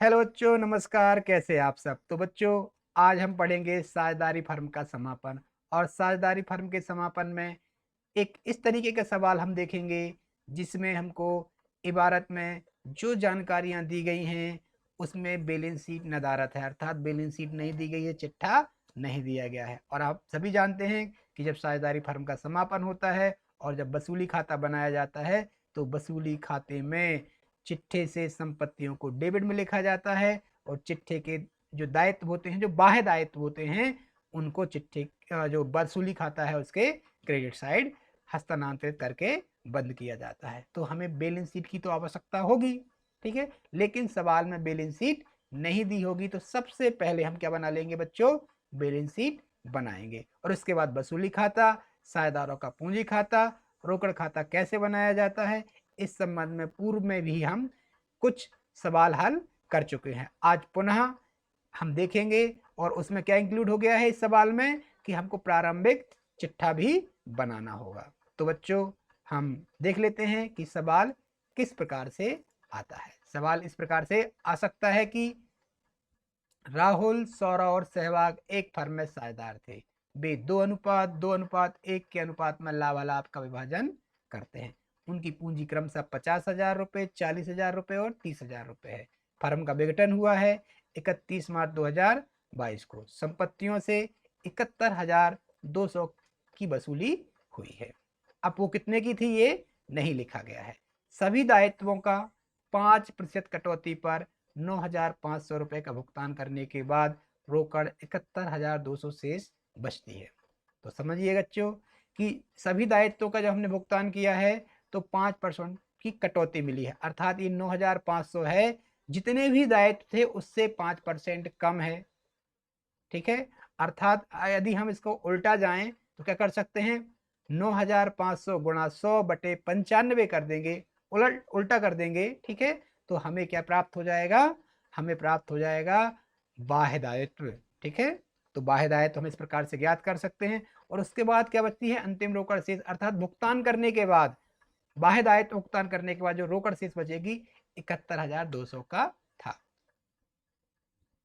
Hello बच्चों, नमस्कार। कैसे हैं आप सब? तो बच्चों, आज हम पढ़ेंगे साझेदारी फर्म का समापन। और साझेदारी फर्म के समापन में एक इस तरीके का सवाल हम देखेंगे जिसमें हमको इबारत में जो जानकारियां दी गई हैं उसमें बैलेंस शीट नदारत है, अर्थात बैलेंस शीट नहीं दी गई है, चिट्ठा नहीं दिया गया है। और आप सभी जानते हैं कि जब साझेदारी फर्म का समापन होता है और जब वसूली खाता बनाया जाता है तो वसूली खाते में चिट्ठे से संपत्तियों को डेबिट में लिखा जाता है और चिट्ठे के जो दायित्व होते हैं, जो बाह्य दायित्व होते हैं, उनको चिट्ठे जो वसूली खाता है उसके क्रेडिट साइड हस्तांतरित करके बंद किया जाता है। तो हमें बैलेंस शीट की तो आवश्यकता होगी, ठीक है, लेकिन सवाल में बैलेंस शीट नहीं दी होगी। तो सबसे पहले हम क्या बना लेंगे बच्चों? बैलेंस शीट बनाएंगे और उसके बाद वसूली खाता, साझेदारों का पूंजी खाता, रोकड़ खाता कैसे बनाया जाता है, इस संबंध में पूर्व में भी हम कुछ सवाल हल कर चुके हैं। आज पुनः हम देखेंगे और उसमें क्या इंक्लूड हो गया है इस सवाल में कि हमको प्रारंभिक चिट्ठा भी बनाना होगा। तो बच्चों, हम देख लेते हैं कि सवाल किस प्रकार से आता है। सवाल इस प्रकार से आ सकता है कि राहुल, सौरभ और सहवाग एक फर्म में साझेदार थे। वे 2:2:1 के अनुपात में लाभालाभ का विभाजन करते हैं। उनकी पूंजी क्रमशः 50,000 रुपये, 40,000 रुपये और 30,000 रुपये है। फर्म का विघटन हुआ है 31 मार्च 2022 को। संपत्तियों से 71,200 की वसूली हुई है। अब वो कितने की थी ये नहीं लिखा गया है। सभी दायित्वों का 5% कटौती पर 9,500 रुपये का भुगतान करने के बाद रोकड़ 71,200 शेष बचती है। तो समझिए बच्चों कि सभी दायित्वों का जब हमने भुगतान किया है तो 5% की कटौती मिली है, अर्थात ये 9,500 है, जितने भी दायित्व थे उससे 5% कम है, ठीक है। अर्थात यदि हम इसको उल्टा जाएं तो क्या कर सकते हैं? 9,500 गुणा 100/95 कर देंगे, उल्टा कर देंगे, ठीक है। तो हमें क्या प्राप्त हो जाएगा? हमें प्राप्त हो जाएगा बाह्य दायित्व, ठीक है। तो बाह्य दायित्व हम इस प्रकार से ज्ञात कर सकते हैं। और उसके बाद क्या बचती है? अंतिम रोकड़ शेष, अर्थात भुगतान करने के बाद, बाह्य दायित्व भुगतान करने के बाद जो रोकड़ शेष बचेगी 71,200 का था।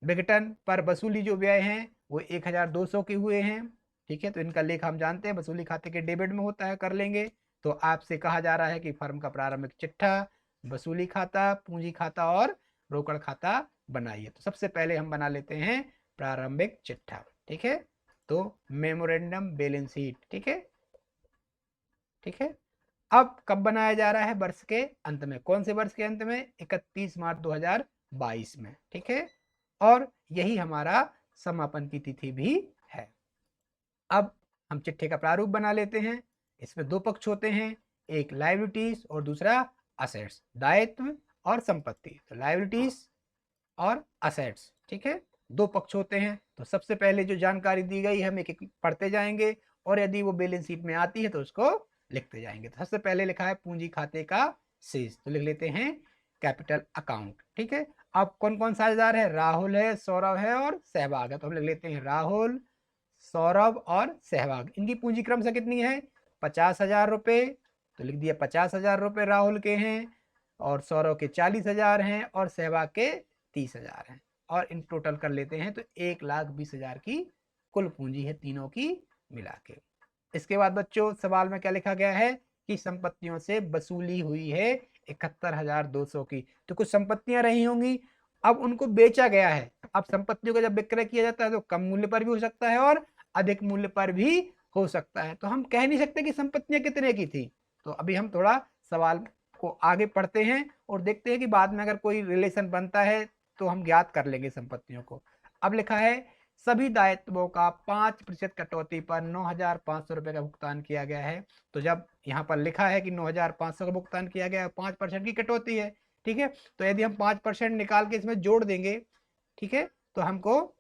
विघटन पर वसूली जो व्यय हैं वो 1,200 के हुए हैं, ठीक है। तो इनका लेखा हम जानते हैं, वसूली खाते के डेबिट में होता है, कर लेंगे। तो आपसे कहा जा रहा है कि फर्म का प्रारंभिक चिट्ठा, वसूली खाता, पूंजी खाता और रोकड़ खाता बनाइए। तो सबसे पहले हम बना लेते हैं प्रारंभिक चिट्ठा, ठीक है। तो मेमोरेंडम बैलेंस शीट, ठीक है, ठीक है। अब कब बनाया जा रहा है? वर्ष के अंत में। कौन से वर्ष के अंत में? 31 मार्च 2022 में, ठीक है। और यही हमारा समापन की तिथि भी है। अब हम चिट्ठे का प्रारूप बना लेते हैं। इसमें दो पक्ष होते हैं, एक लायबिलिटीज और दूसरा असेट्स, दायित्व और संपत्ति। तो लायबिलिटीज और असेट्स, ठीक है, दो पक्ष होते हैं। तो सबसे पहले जो जानकारी दी गई है हम एक एक पढ़ते जाएंगे और यदि वो बैलेंस शीट में आती है तो उसको लिखते जाएंगे। तो सबसे पहले लिखा है पूंजी खाते का शेष, तो लिख लेते हैं कैपिटल अकाउंट, ठीक है। अब कौन कौन साझेदार है? राहुल है, सौरभ है और सहवाग है। तो हम लिख लेते हैं राहुल, सौरभ और सहवाग। इनकी पूंजी क्रमशः कितनी है? 50,000 रुपये। तो लिख दिया 50,000 रुपये राहुल के हैं और सौरभ के 40,000 हैं और सहवाग के 30,000 हैं। और इन टोटल कर लेते हैं तो 1,20,000 की कुल पूंजी है तीनों की मिला के। इसके बाद बच्चों सवाल में क्या लिखा गया है कि संपत्तियों से वसूली हुई है 71,200 की। तो कुछ संपत्तियां रही होंगी, अब उनको बेचा गया है। अब संपत्तियों का जब विक्रय किया जाता है तो कम मूल्य पर भी हो सकता है और अधिक मूल्य पर भी हो सकता है। तो हम कह नहीं सकते कि संपत्तियां कितने की थी। तो अभी हम थोड़ा सवाल को आगे पढ़ते हैं और देखते हैं कि बाद में अगर कोई रिलेशन बनता है तो हम ज्ञात कर लेंगे संपत्तियों को। अब लिखा है सभी दायित्वों का 5% कटौती पर 9,500 रुपये का भुगतान किया गया है। तो जब यहाँ पर लिखा है कि 9,500 का भुगतान किया गया है, 5% की कटौती है, ठीक है। तो यदि हम 5% निकाल के इसमें जोड़ देंगे, ठीक है, तो हमको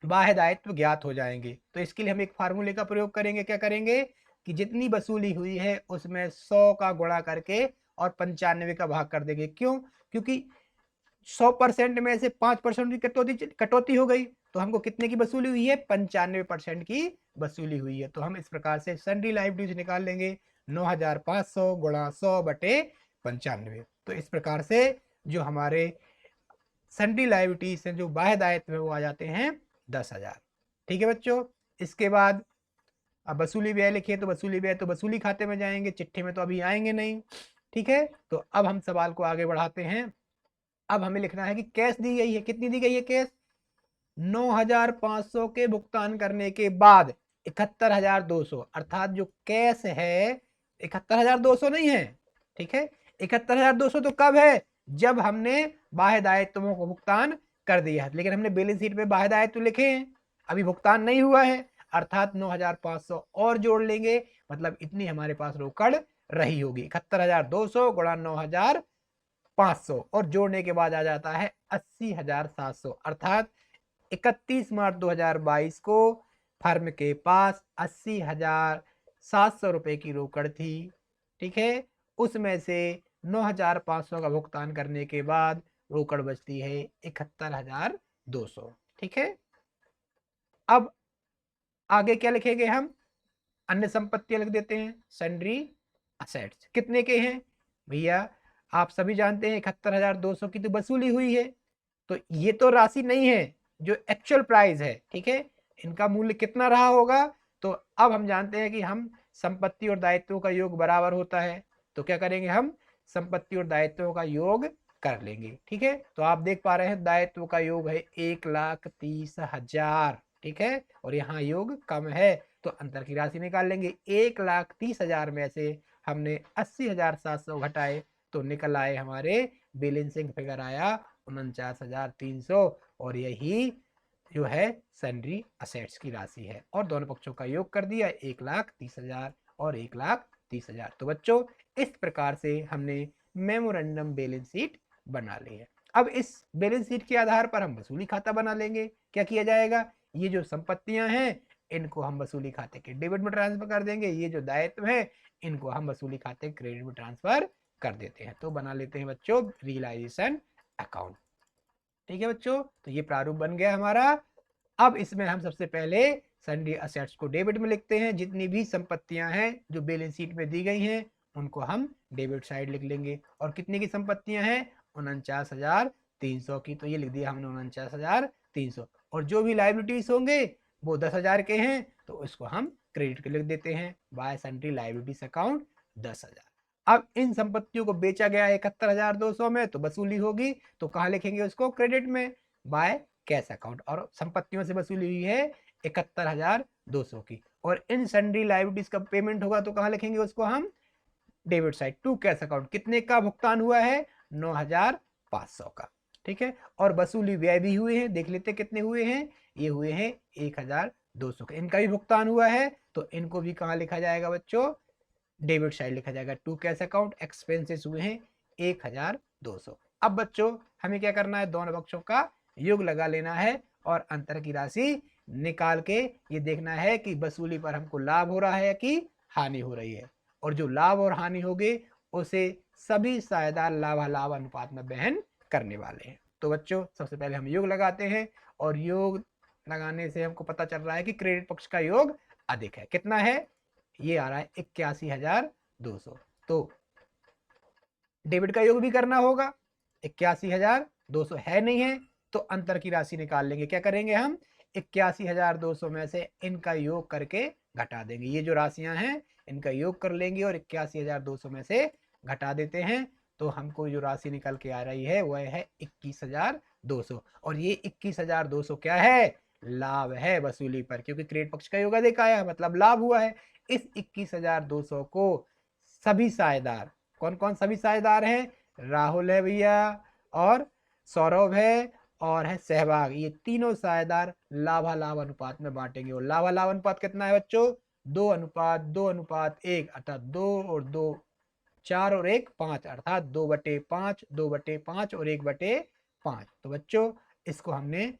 बाह्य दायित्व ज्ञात हो जाएंगे। तो इसके लिए हम एक फार्मूले का प्रयोग करेंगे। क्या करेंगे कि जितनी वसूली हुई है उसमें 100 का गुणा करके और 95 का भाग कर देंगे। क्यों? क्योंकि 100% में से 5% की कटौती हो गई तो हमको कितने की वसूली हुई है? 95% की वसूली हुई है। तो हम इस प्रकार से सन्ड्री लायबिलिटीज निकाल लेंगे, 9,500 गुणा 100/95। तो इस प्रकार से जो हमारे सन्डी लाइबिलिटीज से जो बाह्य दायित्व है वो आ जाते हैं 10,000। ठीक है बच्चों। इसके बाद अब वसूली व्यय लिखिए, तो वसूली व्यय तो वसूली खाते में जाएंगे, चिट्ठी में तो अभी आएंगे नहीं। ठीक है, तो अब हम सवाल को आगे बढ़ाते हैं। अब हमें लिखना है कि कैश दी गई है, कितनी दी गई है कैश? 9,500 के भुगतान करने के बाद 71,200, अर्थात जो कैश है 71,200 नहीं है। ठीक है, 71,200 तो कब है? जब हमने बाह्य दायित्वों को भुगतान कर दिया है, लेकिन हमने बैलेंस शीट में बाह्य दायित्व लिखे हैं, अभी भुगतान नहीं हुआ है, अर्थात 9,500 और जोड़ लेंगे, मतलब इतनी हमारे पास रोकड़ रही होगी। 71,200 गुणा 9,500 और जोड़ने के बाद आ जाता है 80,700, अर्थात 31 मार्च 2022 को फर्म के पास 80,700 रुपए की रोकड़ थी। ठीक है, उसमें से 9,500 का भुगतान करने के बाद रोकड़ बचती है 71,200। ठीक है, अब आगे क्या लिखेंगे हम? अन्य संपत्तियां लिख देते हैं। सन्ड्री असेट्स कितने के हैं भैया? आप सभी जानते हैं 71,200 की तो वसूली हुई है, तो ये तो राशि नहीं है जो एक्चुअल प्राइस है। ठीक है, इनका मूल्य कितना रहा होगा? तो अब हम जानते हैं कि हम संपत्ति और दायित्वों का योग बराबर होता है, तो क्या करेंगे हम? संपत्ति और दायित्वों का योग कर लेंगे। ठीक है, तो आप देख पा रहे हैं दायित्व का योग है 1,30,000। ठीक है, और यहाँ योग कम है, तो अंतर की राशि निकाल लेंगे। 1,30,000 में से हमने 80,700 घटाए तो निकल आए हमारे बैलेंसिंग फिगर आया 49,300, और यही जो है सन्ड्री असेट्स की राशि है। और दोनों पक्षों का योग कर दिया 1,30,000 और 1,30,000। तो बच्चों इस प्रकार से हमने मेमोरेंडम बैलेंस शीट बना ली है। अब इस बैलेंस शीट के आधार पर हम वसूली खाता बना लेंगे। क्या किया जाएगा? ये जो संपत्तियां हैं इनको हम वसूली खाते के डेबिट में ट्रांसफर कर देंगे, ये जो दायित्व है इनको हम वसूली खाते क्रेडिट में ट्रांसफर कर देते हैं। तो बना लेते हैं बच्चों रियलाइजेशन अकाउंट। ठीक है बच्चों, तो ये प्रारूप बन गया हमारा। अब इसमें हम सबसे पहले सन्ड्री असेट्स को डेबिट में लिखते हैं। जितनी भी संपत्तियां हैं जो बैलेंस शीट में दी गई हैं उनको हम डेबिट साइड लिख लेंगे। और कितने की संपत्तियां हैं? 49,300 की, तो ये लिख दिया हमने 49,300। और जो भी लाइबिलिटीज होंगे वो 10,000 के हैं, तो इसको हम क्रेडिट के लिख देते हैं बाय सन्ड्री लाइबिलिटीज अकाउंट 10,000। अब इन संपत्तियों को बेचा गया 71,200 में, तो वसूली होगी, तो कहाँ लिखेंगे उसको? क्रेडिट में बाय कैश अकाउंट। और संपत्तियों से वसूली हुई है 71,200 की, और इन सन्ड्री लाइबिलिटीज का पेमेंट होगा तो कहाँ लिखेंगे उसको हम? Debit side to cash account. कितने का भुगतान हुआ है? 9,500 का। ठीक है, और वसूली व्यय भी हुए हैं, देख लेते कितने हुए हैं। ये हुए हैं 1,200 के, इनका भी भुगतान हुआ है, तो इनको भी कहाँ लिखा जाएगा बच्चों? डेबिट साइड लिखा जाएगा टू कैश अकाउंट। एक्सपेंसेस हुए हैं 1,200। अब बच्चों हमें क्या करना है? दोनों पक्षों का योग लगा लेना है और अंतर की राशि निकाल के ये देखना है कि वसूली पर हमको लाभ हो रहा है कि हानि हो रही है, और जो लाभ और हानि होगी उसे सभी साझेदार लाभालाभ अनुपात में वहन करने वाले हैं। तो बच्चों सबसे पहले हम योग लगाते हैं, और योग लगाने से हमको पता चल रहा है कि क्रेडिट पक्ष का योग अधिक है। कितना है? ये आ रहा है 81,200। तो डेबिट का योग भी करना होगा। 81,200 है नहीं है, तो अंतर की राशि निकाल लेंगे। क्या करेंगे हम? 81,200 में से इनका योग करके घटा देंगे। ये जो राशियां हैं इनका योग कर लेंगे और 81,200 में से घटा देते हैं, तो हमको जो राशि निकल के आ रही है वह है 21,200। और ये 21,200 क्या है? लाभ है वसूली पर, क्योंकि क्रेडिट पक्ष का योग अधिक आया मतलब लाभ हुआ है। इस 21,200 को सभी साझेदार, कौन कौन सभी साझेदार हैं? राहुल है भैया, और सौरभ है, और है सहवाग, ये तीनों साझेदार लाभालाभ अनुपात में बांटेंगे। और लाभालाभ अनुपात कितना है बच्चों? 2:2:1, अर्थात 2 और 2 4 और 1 5, अर्थात 2/5, 2/5 और 1/5। तो बच्चों इसको हमने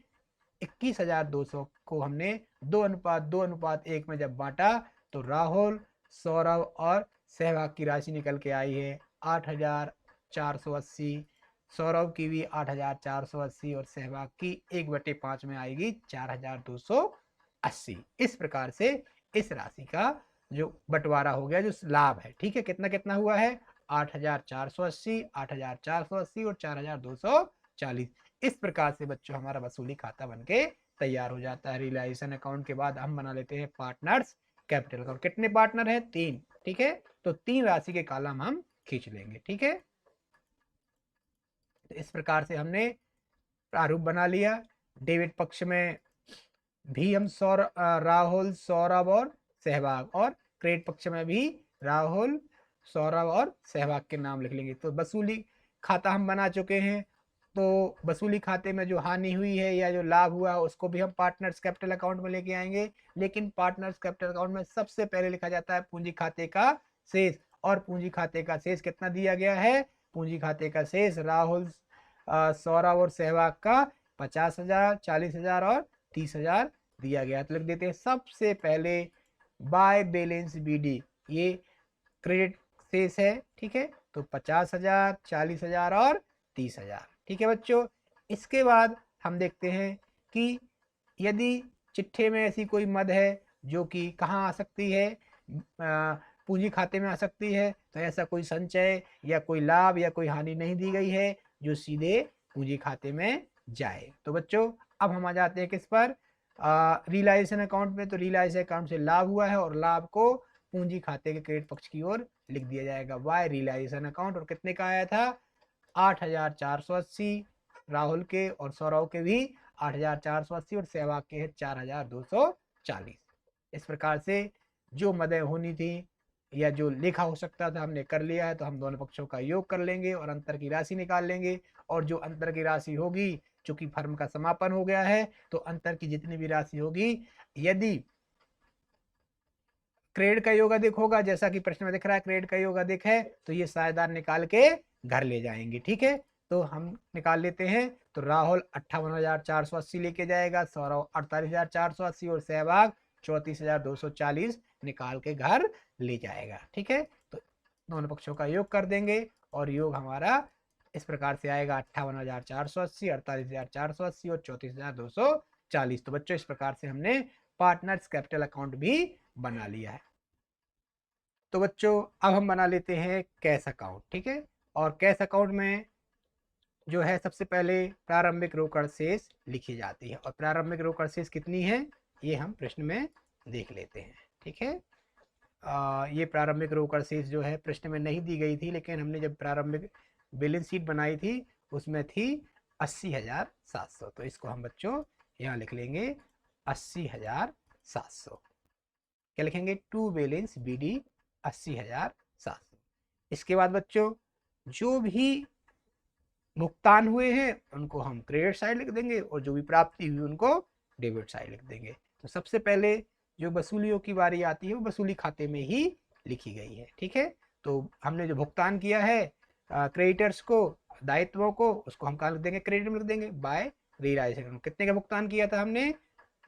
21,200 को हमने 2:2:1 में जब बांटा, तो राहुल, सौरभ और सहवाग की राशि निकल के आई है 8,480। सौरभ की भी 8,480 और सहवाग की 1/5 में आएगी 4,280। इस प्रकार से इस राशि का जो बंटवारा हो गया, जो लाभ है। ठीक है, कितना कितना हुआ है? 8,480, 8,480 और 4,240। इस प्रकार से बच्चों हमारा वसूली खाता बनके तैयार हो जाता है। रियलाइजेशन अकाउंट के बाद हम बना लेते हैं पार्टनर्स कैपिटल अकाउंट। कितने पार्टनर है? 3। ठीक है, तो 3 राशि के कॉलम हम खींच लेंगे। ठीक है, तो इस प्रकार से हमने प्रारूप बना लिया। डेबिट पक्ष में भी हम राहुल, सौरभ और सहवाग, और क्रेडिट पक्ष में भी राहुल, सौरभ और सहवाग के नाम लिख लेंगे। तो वसूली खाता हम बना चुके हैं। तो वसूली खाते में जो हानि हुई है या जो लाभ हुआ उसको भी हम पार्टनर्स कैपिटल अकाउंट में लेके आएंगे। लेकिन पार्टनर्स कैपिटल अकाउंट में सबसे पहले लिखा जाता है पूंजी खाते का शेष। और पूंजी खाते का शेष कितना दिया गया है? पूंजी खाते का शेष राहुल, सौरभ और सहवाग का 50,000, 40,000 और 30,000 दिया गया। तो लिख देते हैं सबसे पहले बाय बैलेंस बीडी, ये क्रेडिट शेष है। ठीक है, तो 50,000, 40,000 और 30,000। ठीक है बच्चों, इसके बाद हम देखते हैं कि यदि चिट्ठे में ऐसी कोई मद है जो कि कहाँ आ सकती है, पूंजी खाते में आ सकती है, तो ऐसा कोई संचय या कोई लाभ या कोई हानि नहीं दी गई है जो सीधे पूंजी खाते में जाए। तो बच्चों अब हम आ जाते हैं किस पर? रियलाइजेशन अकाउंट में। तो रियलाइजेशन अकाउंट से लाभ हुआ है और लाभ को पूंजी खाते के क्रेडिट पक्ष की ओर लिख दिया जाएगा बाय रियलाइजेशन अकाउंट। और कितने का आया था? 8,480 राहुल के और सौरभ के भी 8,480 और सहवाग के है 4,240। इस प्रकार से जो मदें होनी थी या जो लिखा हो सकता था हमने कर लिया है। तो हम दोनों पक्षों का योग कर लेंगे और अंतर की राशि निकाल लेंगे। और जो अंतर की राशि होगी, चूंकि फर्म का समापन हो गया है, तो अंतर की जितनी भी राशि होगी, यदि क्रेडिट का योग अधिक होगा, जैसा कि प्रश्न में दिख रहा है क्रेडिट का योग अधिक है, तो ये साझेदार निकाल के घर ले जाएंगे। ठीक है, तो हम निकाल लेते हैं। तो राहुल 58,480 लेके जाएगा, सौरभ 48,480 और सहवाग 34,240 निकाल के घर ले जाएगा। ठीक है, तो दोनों पक्षों का योग कर देंगे और योग हमारा इस प्रकार से आएगा 58,480, 48,480 और 34,240। तो बच्चों इस प्रकार से हमने पार्टनर्स कैपिटल अकाउंट भी बना लिया है। तो बच्चों अब हम बना लेते हैं कैश अकाउंट। ठीक है, और कैश अकाउंट में जो है सबसे पहले प्रारंभिक रोकड़ शेष लिखी जाती है। और प्रारंभिक रोकड़ शेष कितनी है ये हम प्रश्न में देख लेते हैं। ठीक है, ये प्रारंभिक रोकड़ शेष जो है प्रश्न में नहीं दी गई थी, लेकिन हमने जब प्रारंभिक बैलेंस शीट बनाई थी उसमें थी 80,700। तो इसको हम बच्चों यहाँ लिख लेंगे 80,700। क्या लिखेंगे? To balance BD 80,700। इसके बाद बच्चों जो भी भुगतान हुए हैं उनको हम क्रेडिट साइड लिख देंगे और जो भी प्राप्ति हुई उनको डेबिट साइड लिख देंगे। तो सबसे पहले जो वसूलियों की बारी आती है वो वसूली खाते में ही लिखी गई है। ठीक है, तो हमने जो भुगतान किया है क्रेडिटर्स को, दायित्वों को, उसको हम कहाँ लिख देंगे? क्रेडिट में लिख देंगे बाय रियलाइजेशन। कितने का भुगतान किया था हमने?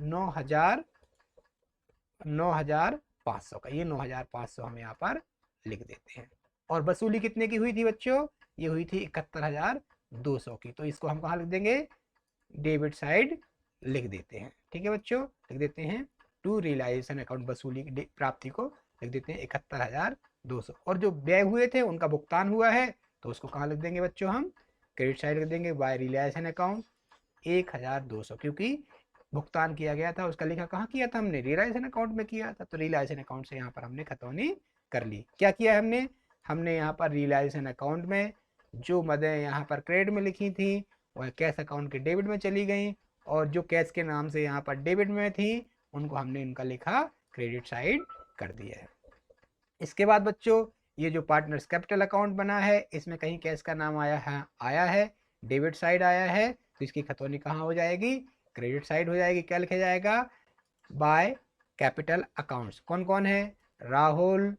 9,500 का। ये 9,500 हम यहाँ पर लिख देते हैं। और वसूली कितने की हुई थी बच्चों? ये हुई थी 71,200 की। तो इसको हम कहाँ लिख देंगे? डेबिट साइड लिख देते हैं। ठीक है बच्चों, लिख देते हैं टू रियलाइजेशन अकाउंट, वसूली प्राप्ति को लिख देते हैं 71,200। और जो व्यय हुए थे उनका भुगतान हुआ है तो उसको कहाँ लिख देंगे बच्चों? हम क्रेडिट साइड लिख देंगे बाय रियलाइजेशन अकाउंट 1,200, क्योंकि भुगतान किया गया था उसका लिखा कहाँ किया था हमने? रियलाइजेशन अकाउंट में किया था। तो रियलाइजेशन अकाउंट से यहाँ पर हमने खतौनी कर ली। क्या किया हमने? हमने यहाँ पर रियलाइजेशन अकाउंट में जो मदें यहाँ पर क्रेडिट में लिखी थी वह कैश अकाउंट के डेबिट में चली गई, और जो कैश के नाम से यहाँ पर डेबिट में थी उनको हमने उनका लिखा क्रेडिट साइड कर दिया है। इसके बाद बच्चों ये जो पार्टनर्स कैपिटल अकाउंट बना है इसमें कहीं कैश का नाम आया है, डेबिट साइड आया है, तो इसकी खतौनी कहाँ हो जाएगी? क्रेडिट साइड हो जाएगी। क्या लिखा जाएगा? By capital accounts. कौन कौन है? राहुल,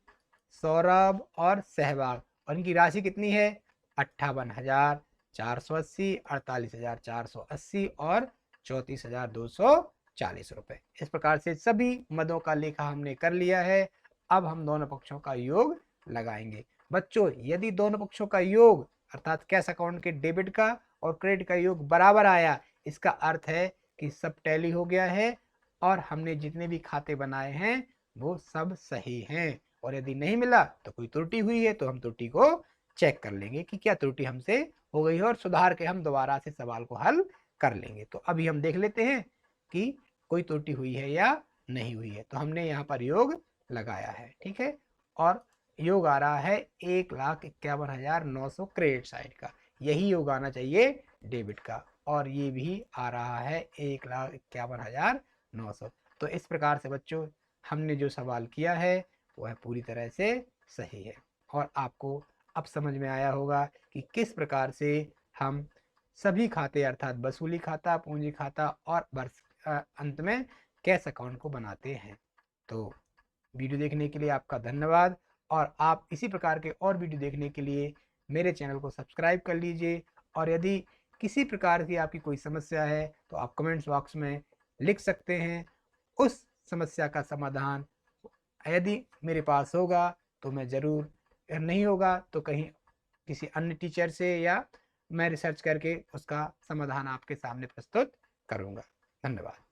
सौरभ और सहवाग। और इनकी राशि कितनी है? 58,480, 48,480 और 34,240 रुपए। इस प्रकार से सभी मदों का लेखा हमने कर लिया है। अब हम दोनों पक्षों का योग लगाएंगे। बच्चों यदि दोनों पक्षों का योग अर्थात कैश अकाउंट के डेबिट का और क्रेडिट का योग बराबर आया, इसका अर्थ है कि सब टैली हो गया है और हमने जितने भी खाते बनाए हैं वो सब सही हैं। और यदि नहीं मिला तो कोई त्रुटि हुई है तो हम त्रुटि को चेक कर लेंगे कि क्या त्रुटि हमसे हो गई है और सुधार के हम दोबारा से सवाल को हल कर लेंगे। तो अभी हम देख लेते हैं कि कोई त्रुटि हुई है या नहीं हुई है। तो हमने यहाँ पर योग लगाया है, ठीक है, और योग आ रहा है 1,51,900 क्रेडिट साइड का, यही योग आना चाहिए डेबिट का, और ये भी आ रहा है 1,51,900। तो इस प्रकार से बच्चों हमने जो सवाल किया है वह पूरी तरह से सही है, और आपको अब समझ में आया होगा कि किस प्रकार से हम सभी खाते अर्थात वसूली खाता, पूंजी खाता और वर्ष अंत में कैश अकाउंट को बनाते हैं। तो वीडियो देखने के लिए आपका धन्यवाद, और आप इसी प्रकार के और वीडियो देखने के लिए मेरे चैनल को सब्सक्राइब कर लीजिए। और यदि किसी प्रकार की आपकी कोई समस्या है तो आप कमेंट्स बॉक्स में लिख सकते हैं। उस समस्या का समाधान यदि मेरे पास होगा तो मैं ज़रूर, नहीं होगा तो कहीं किसी अन्य टीचर से या मैं रिसर्च करके उसका समाधान आपके सामने प्रस्तुत करूँगा। धन्यवाद।